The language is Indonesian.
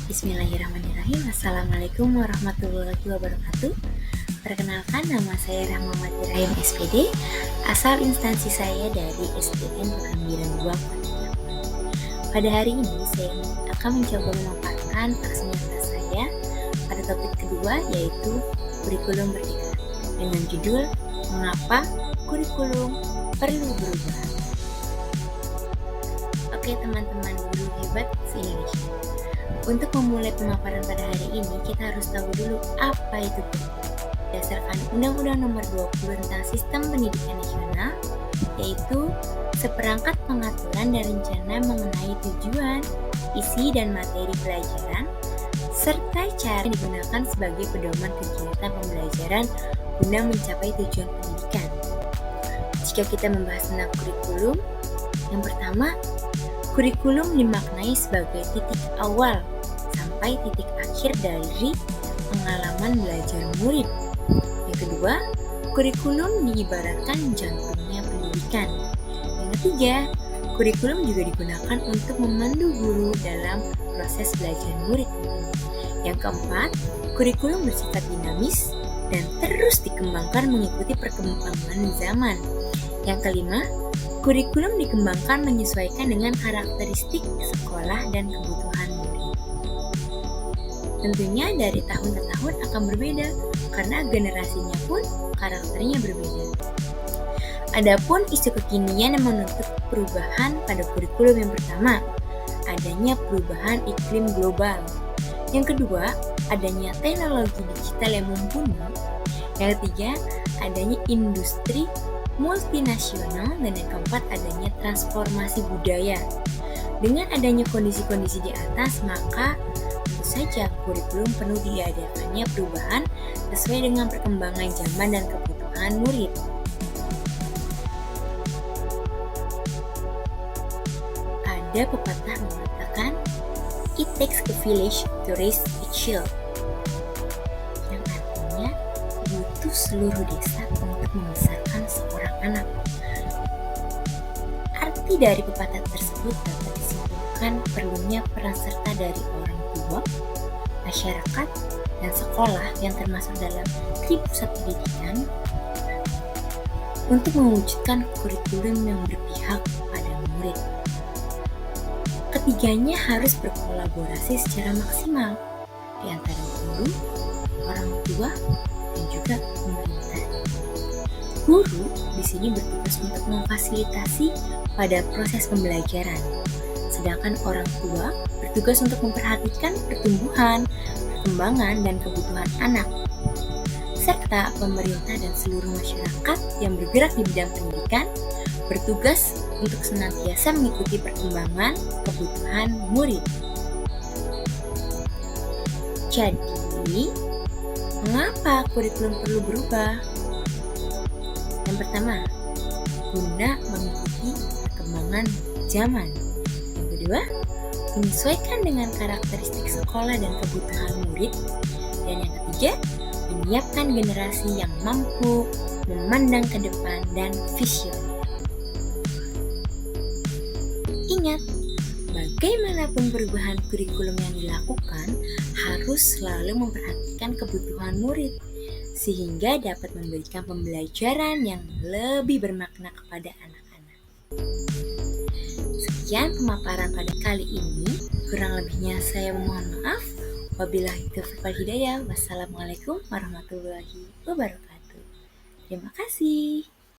Bismillahirrahmanirrahim. Assalamualaikum warahmatullahi wabarakatuh. Perkenalkan, nama saya Rahmawati Rahim SPD. Asal instansi saya dari SDN Perambilan 2 Kota Cirebon. Pada hari ini saya akan mencoba memaparkan aksi nyata saya pada topik kedua, yaitu kurikulum merdeka, dengan judul Mengapa Kurikulum Perlu Berubah. Oke teman-teman guru hebat se-Indonesia, untuk memulai pemaparan pada hari ini, kita harus tahu dulu apa itu kurikulum. Berdasarkan Undang-Undang Nomor 20 tentang Sistem Pendidikan Nasional, yaitu seperangkat pengaturan dan rencana mengenai tujuan, isi dan materi pelajaran, serta cara yang digunakan sebagai pedoman kegiatan pembelajaran guna mencapai tujuan pendidikan. Jika kita membahas tentang kurikulum, yang pertama, kurikulum dimaknai sebagai titik awal sampai titik akhir dari pengalaman belajar murid. Yang kedua, kurikulum diibaratkan jantungnya pendidikan. Yang ketiga, kurikulum juga digunakan untuk memandu guru dalam proses belajar murid. Yang keempat, kurikulum bersifat dinamis dan terus dikembangkan mengikuti perkembangan zaman. Yang kelima, kurikulum dikembangkan menyesuaikan dengan karakteristik sekolah dan kebutuhan murid. Tentunya dari tahun ke tahun akan berbeda karena generasinya pun karakternya berbeda. Adapun isu kekinian yang menuntut perubahan pada kurikulum, yang pertama, adanya perubahan iklim global. Yang kedua, adanya teknologi digital yang mumpuni. Yang ketiga, adanya industri multinasional, dan yang keempat adanya transformasi budaya. Dengan adanya kondisi-kondisi di atas, maka tentu saja kurikulum perlu diadakannya perubahan sesuai dengan perkembangan zaman dan kebutuhan murid. Ada pepatah mengatakan, "It takes a village to raise a child," yang artinya butuh seluruh desa untuk membesarkan seorang anak. Arti dari pepatah tersebut dapat disimpulkan perlunya peran serta dari orang tua, masyarakat, dan sekolah yang termasuk dalam pusat pendidikan untuk mewujudkan kurikulum yang berpihak pada murid. Ketiganya harus berkolaborasi secara maksimal di antara guru, orang tua, dan juga pemerintah. Guru di sini bertugas untuk memfasilitasi pada proses pembelajaran, sedangkan orang tua bertugas untuk memperhatikan pertumbuhan, perkembangan, dan kebutuhan anak, serta pemerintah dan seluruh masyarakat yang bergerak di bidang pendidikan bertugas untuk senantiasa mengikuti perkembangan kebutuhan murid. Jadi, mengapa kurikulum perlu berubah? Yang pertama, guna mengikuti perkembangan zaman. Yang kedua, menyesuaikan dengan karakteristik sekolah dan kebutuhan murid. Dan yang ketiga, menyiapkan generasi yang mampu memandang ke depan dan visioner. Ingat, bagaimanapun perubahan kurikulum yang dilakukan harus selalu memperhatikan kebutuhan murid, sehingga dapat memberikan pembelajaran yang lebih bermakna kepada anak-anak. Sekian pemaparan pada kali ini, kurang lebihnya saya mohon maaf. Wabillahi taufiq wal hidayah. Wassalamualaikum warahmatullahi wabarakatuh. Terima kasih.